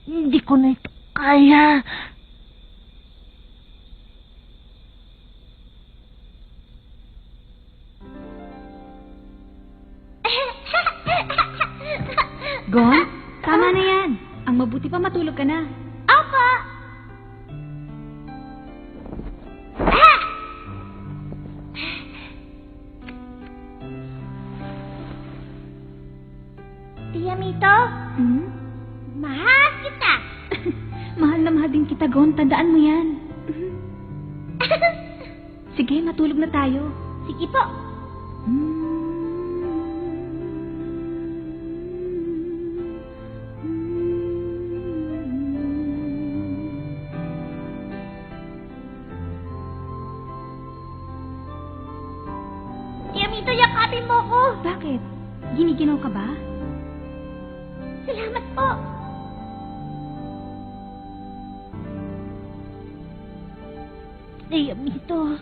Hindi ko na ito kaya. Gon, tama na yan. Ang mabuti pa matulog ka na. Opo. Tia Mito? Mahal kita. Mahal na mahal din kita, Gon. Tandaan mo yan. Sige, matulog na tayo. Sige po. Tia Mito, yakapin mo ko. Bakit? Giniginaw ka ba? Salamat po. Tia Mito.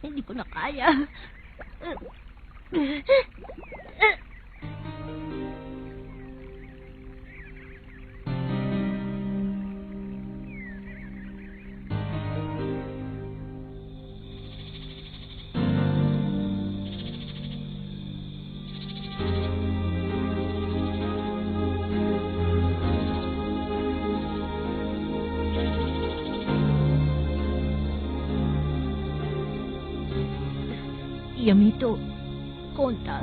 Hindi ko na kaya. Yamito, Konta.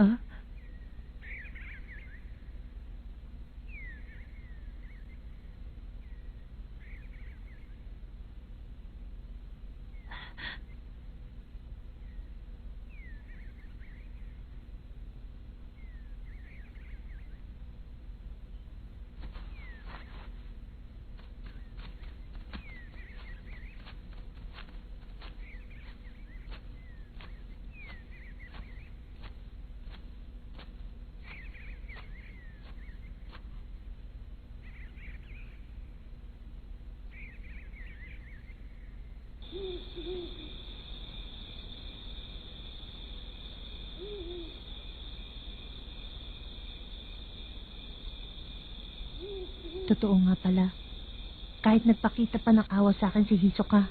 Huh? Totoo nga pala. Kahit nagpakita pa ng awa sa akin si Hisoka.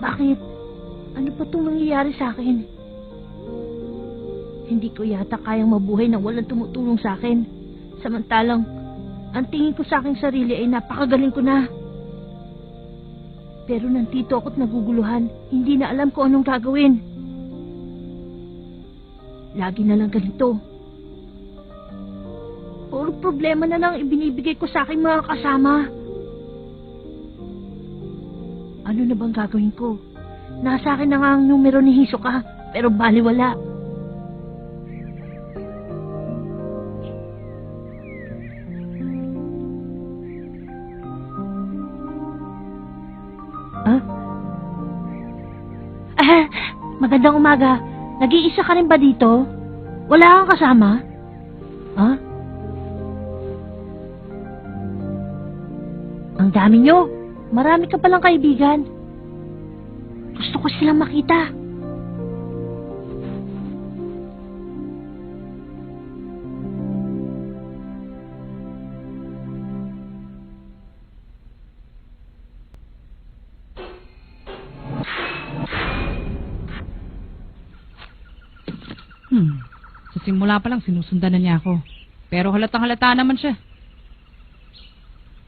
Bakit? Ano pa itong nangyayari sa akin? Hindi ko yata kayang mabuhay nang walang tumutulong sa akin. Samantalang, ang tingin ko sa aking sarili ay napakagaling ko na. Pero nandito ako't naguguluhan. Hindi na alam kung anong gagawin. Lagi na lang ganito. Puro problema na lang ibinibigay ko sa aking mga kasama. Ano na bang gagawin ko? Nasa akin na nga ang numero ni Hisoka, pero baliwala. Magandang umaga. Nag-iisa ka rin ba dito? Wala kang kasama? Ang dami nyo. Marami ka palang kaibigan. Gusto ko silang makita. Sa simula pa lang sinusundan na niya ako. Pero halatang halata naman siya.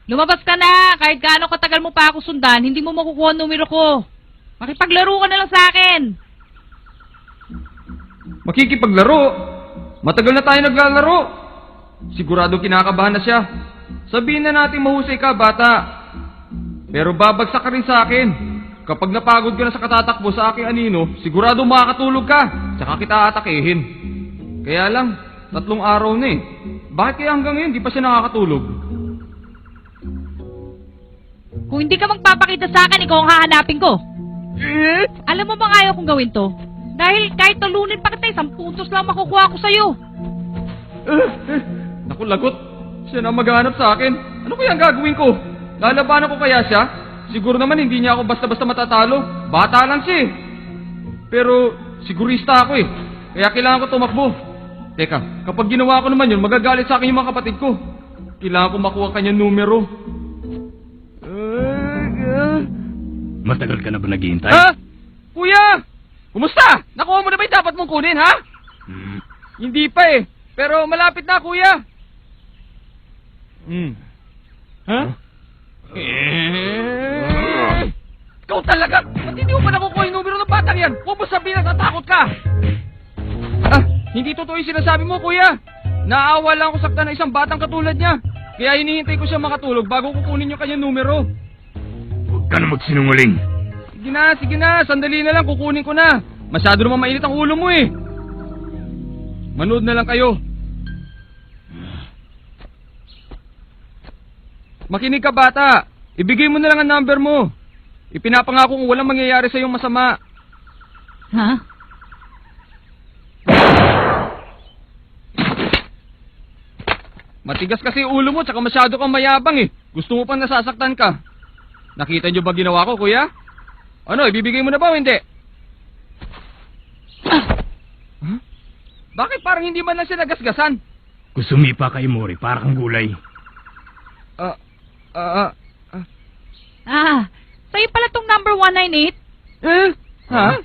Lumabas ka na! Kahit gaano katagal mo pa ako sundan, hindi mo makukuha ang numero ko. Makipaglaro ka na lang sa akin. Makikipaglaro? Matagal na tayo naglalaro. Sigurado kinakabahan na siya. Sabihin na natin mahusay ka, bata. Pero babagsak ka rin sa akin. Kapag napagod ka na sa katatakbo sa aking anino, sigurado makakatulog ka. Tsaka kita atakihin. Kaya lang, 3 araw na eh. Bakit kaya hanggang ngayon di pa siya nakakatulog? Kung hindi ka magpapakita sa akin, ikaw ang hahanapin ko. Alam mo bang ayaw kong gawin to? Dahil kahit talunin pa kita, 10 puntos lang makukuha ko sa'yo. Naku, lagot. Siya na maghanap sa akin. Ano kaya ang gagawin ko? Lalabanan ko kaya siya? Siguro naman hindi niya ako basta-basta matatalo. Bata lang siya eh. Pero sigurista ako eh. Kaya kailangan ko tumakbo. Teka, kapag ginawa ko naman yun, magagalit sa akin yung mga kapatid ko. Kailangan ko makuha kanyang numero. Matagal ka na ba naghihintay? Ha? Kuya! Kumusta? Nakuha mo na ba yung dapat mong kunin, ha? Hindi pa eh. Pero malapit na, kuya. Ha? Ikaw talaga! Ba't hindi mo pa nakukuha yung numero ng batang yan? Huwag mo sabihin na tatakot ka! Hindi totoo yung sinasabi mo, kuya. Naawa lang ako saktan ng isang batang katulad niya. Kaya hinihintay ko siya makatulog bago kukunin yung kanyang numero. ka na magsinungaling. Sige na, sandali na lang, kukunin ko na. Masyado naman mainit ang ulo mo eh. Manood na lang kayo. Makinig ka bata, ibigay mo na lang ang number mo. Ipinapangako kong walang mangyayari sa iyong masama. Ha? Matigas kasi ulo mo, tsaka masyado kang mayabang eh. Gusto mo pang nasasaktan ka. Nakita niyo ba ginawa ko, kuya? Ano, ibibigay mo na ba o hindi? Huh? Bakit parang hindi man lang siya nagasgasan? Kung sumipa kay Mori, para kang gulay. Sa'yo pala tong number 198? Ha?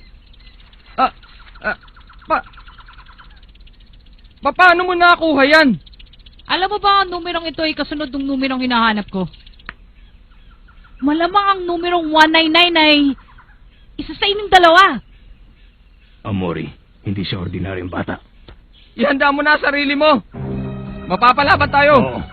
Paano mo nakakuha yan? Alam mo ba ang numerong ito ay kasunod ng numerong hinahanap ko? Malamang ang numerong 199 ay isa sa inyong dalawa. Mori, hindi siya ordinaryong bata. Ihanda mo na sarili mo. Mapapalaban tayo. Oo. Oh.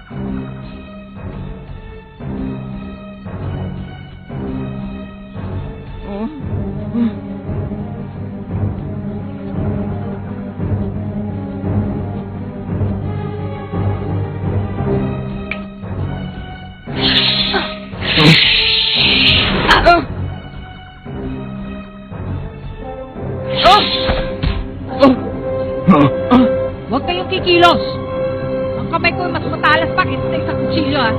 Huwag kayong kikilos. Ang kamay ko ay mas matalas pa kaysa sa isang kutsilyo, ha?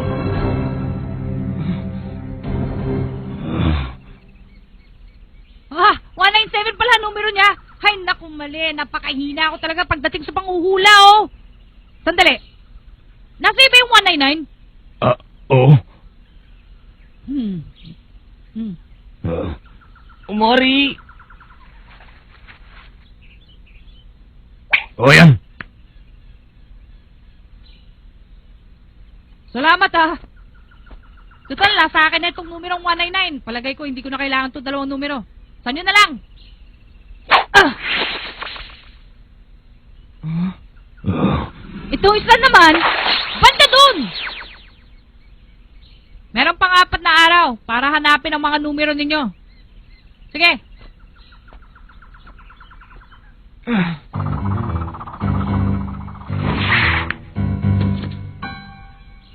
197 pala numero niya. Hay, naku, mali. Napakahina ako talaga pagdating sa panghuhula, oh. Sandali. Nasa iba yung 199? Oo. Mori. O yan. Salamat, ha. Total, nasa akin na itong numerong 199. Palagay ko, hindi ko na kailangan itong dalawang numero. Saan nyo na lang? Itong isa naman, banda dun! Meron pang 4 na araw para hanapin ang mga numero ninyo. Sige.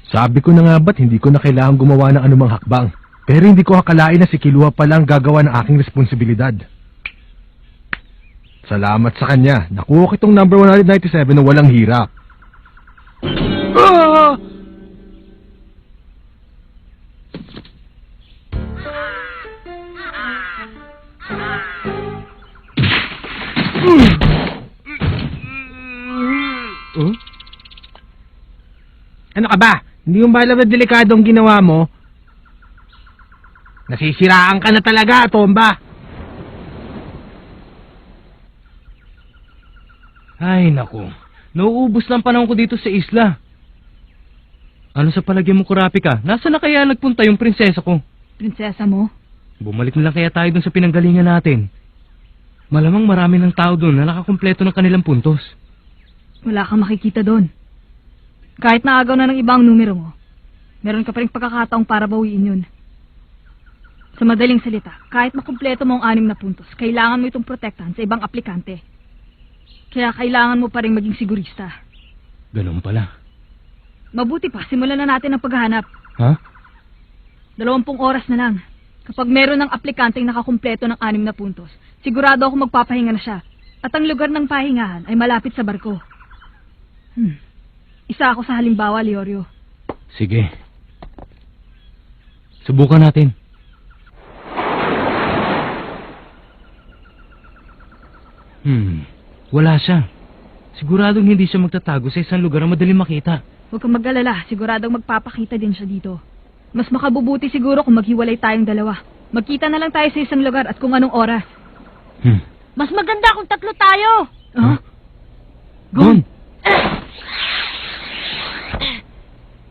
Sabi ko na nga ba't hindi ko na kailangan gumawa ng anumang hakbang. Pero hindi ko akalain na si Kilua pa lang gagawa ng aking responsibilidad. Salamat sa kanya. Nakuha ko itong number 197 na walang hirap. Ano ka ba? Hindi mo ba alam na delikado ang ginawa mo? Nasisiraan ka na talaga, Tomba. Ay, naku. Nauubos lang panahon ko dito sa isla. Ano sa palagay mo, Kurapika? Nasaan na kaya nagpunta yung prinsesa ko? Prinsesa mo? Bumalik na lang kaya tayo dun sa pinanggalingan natin. Malamang marami ng tao dun na nakakumpleto ng kanilang puntos. Wala kang makikita doon. Kahit naagaw na ng ibang numero mo, meron ka pa rin pagkakataong para bawiin yun. Sa madaling salita, kahit makumpleto mo ang 6 na puntos, kailangan mo itong protektahan sa ibang aplikante. Kaya kailangan mo pa rin maging sigurista. Ganun pala. Mabuti pa, simulan na natin ang paghahanap. Ha? 20 oras na lang. Kapag meron ng aplikanteng nakakumpleto ng 6 na puntos, sigurado ako magpapahinga na siya. At ang lugar ng pahingahan ay malapit sa barko. Isa ako sa halimbawa, Leorio. Sige. Subukan natin. Wala siya. Siguradong hindi siya magtatago sa isang lugar na madaling makita. Huwag kang mag-alala, siguradong magpapakita din siya dito. Mas makabubuti siguro kung maghiwalay tayong dalawa. Magkita na lang tayo sa isang lugar at kung anong oras. Mas maganda kung 3 tayo. Huh? Gon!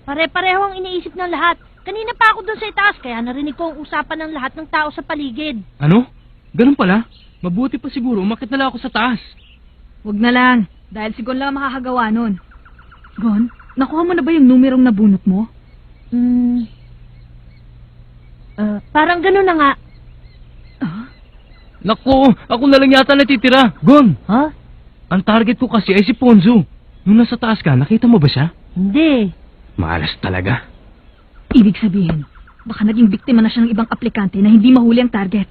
Pare-pareho ang iniisip ng lahat. Kanina pa ako doon sa itaas, kaya narinig ko ang usapan ng lahat ng tao sa paligid. Ano? Ganun pala? Mabuti pa siguro, umakit na lang ako sa taas. Huwag na lang, dahil si Gon lang makakagawa nun. Gon, nakuha mo na ba yung numerong nabunot mo? Parang gano'n na nga. Naku, ako na lang yata natitira. Gon, Ha? ang target ko kasi ay si Ponzo. Nung nasa taas ka, nakita mo ba siya? Hindi. Malas talaga. Ibig sabihin, baka naging biktima na siya ng ibang aplikante na hindi mahuli ang target.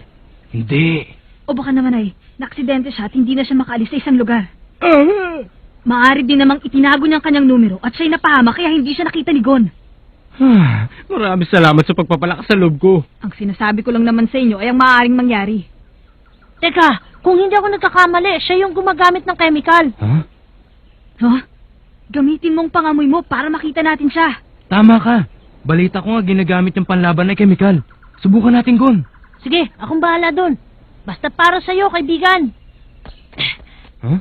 Hindi. O baka naman ay, naaksidente siya at hindi na siya makaalis sa isang lugar. Maaari din namang itinago niya ang kanyang numero at siya'y napahama kaya hindi siya nakita ni Gon. Maraming salamat sa pagpapalakas sa loob ko. Ang sinasabi ko lang naman sa inyo ay ang maaaring mangyari. Teka, kung hindi ako nagkakamali, siya yung gumagamit ng chemical. Ha? Huh? Gamitin mong pangamoy mo para makita natin siya. Tama ka. Balita ko nga ginagamit yung panlaban na chemical. Subukan natin, Gon. Sige, akong bahala dun. Basta para sa'yo, kaibigan. Huh?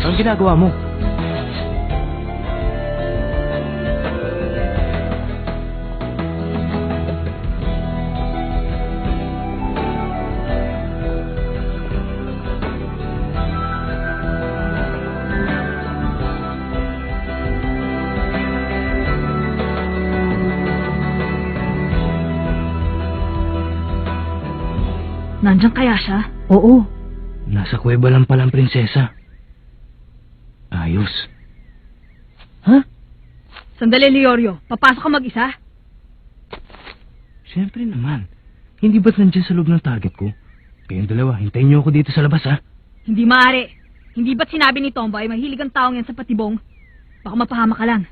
Anong ginagawa mo? Nandiyan kaya siya? Oo. Nasa kuweba lang pala ang prinsesa. Ayos. Sandali, Leorio. Papasok ka mag-isa? Siyempre naman. Hindi ba't nandiyan sa loob ng target ko? Kayong dalawa, hintayin niyo ako dito sa labas, ha? Hindi maaari. Hindi ba't sinabi ni Tombo ay mahilig ang taong yan sa patibong? Baka mapahama ka lang.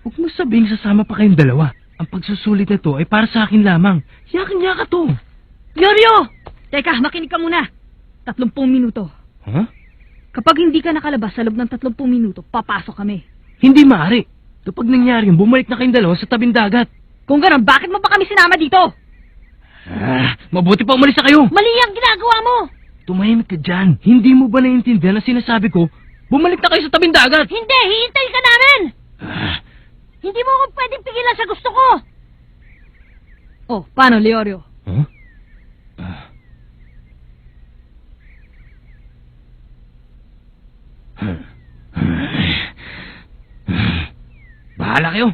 Huwag mo sabihing sasama pa kayong dalawa. Ang pagsusulit na to ay para sa akin lamang. Yakin-yaka to. Leorio! Teka, makinig ka muna. 30 minuto. Ha? Kapag hindi ka nakalabas sa loob ng 30 minuto, papasok kami. Hindi maaari. Kapag nangyari yun, bumalik na kayong dalawa sa tabing dagat. Kung gano'n, bakit mo pa kami sinama dito? Mabuti pa umalis na kayo. Mali ang ginagawa mo! Tumahimik ka dyan. Hindi mo ba naiintindihan ang sinasabi ko? Bumalik na kayo sa tabing dagat. Hindi, hihintayin ka namin! Hindi mo ako pwedeng pigilan sa gusto ko! Oh, paano, Leorio? Huh? Bahala kayo.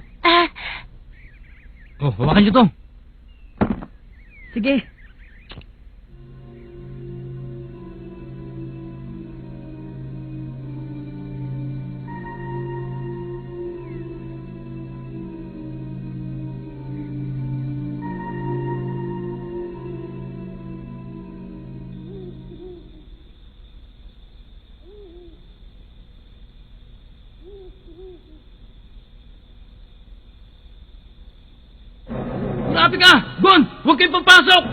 Oh, hawakan niyo to. Sige. Grabe ka! Gon! Huwag kayong papasok!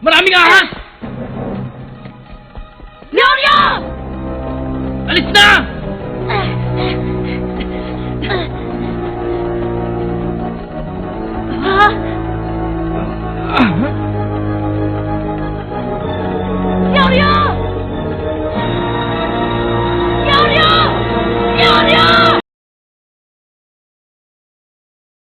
Maraming ahas! Leorio! Alis na!